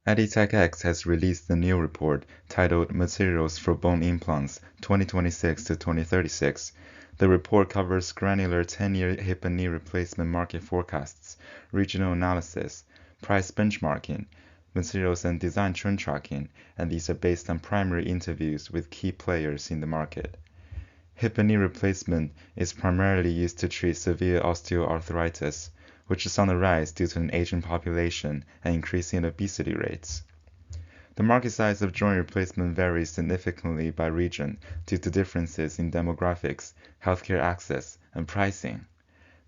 EdTechX has released a new report titled Materials for Bone Implants 2026 to 2036. The report covers granular 10-year hip and knee replacement market forecasts, regional analysis, price benchmarking, materials and design trend tracking, and these are based on primary interviews with key players in the market. Hip and knee replacement is primarily used to treat severe osteoarthritis, which is on the rise due to an aging population and increasing obesity rates. The market size of joint replacement varies significantly by region due to differences in demographics, healthcare access, and pricing.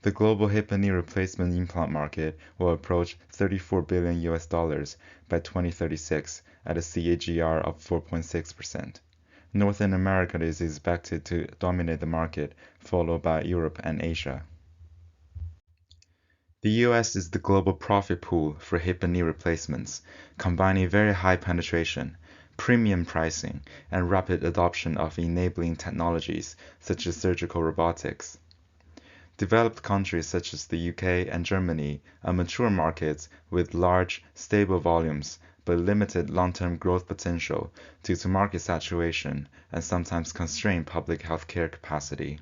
The global hip and knee replacement implant market will approach $34 billion by 2036 at a CAGR of 4.6%. North America is expected to dominate the market, followed by Europe and Asia. The US is the global profit pool for hip and knee replacements, combining very high penetration, premium pricing, and rapid adoption of enabling technologies such as surgical robotics. Developed countries such as the UK and Germany are mature markets with large, stable volumes but limited long-term growth potential due to market saturation and sometimes constrained public healthcare capacity.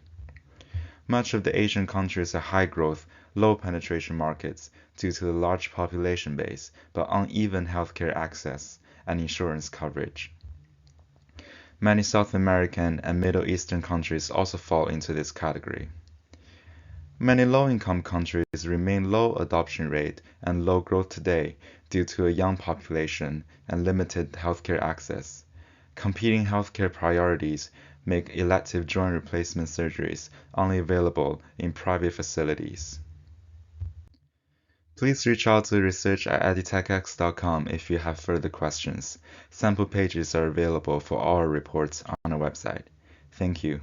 Much of the Asian countries are high-growth, low-penetration markets due to the large population base but uneven healthcare access and insurance coverage. Many South American and Middle Eastern countries also fall into this category. Many low-income countries remain low adoption rate and low growth today due to a young population and limited healthcare access. Competing healthcare priorities make elective joint replacement surgeries only available in private facilities. Please reach out to research@edtechx.com if you have further questions. Sample pages are available for all our reports on our website. Thank you.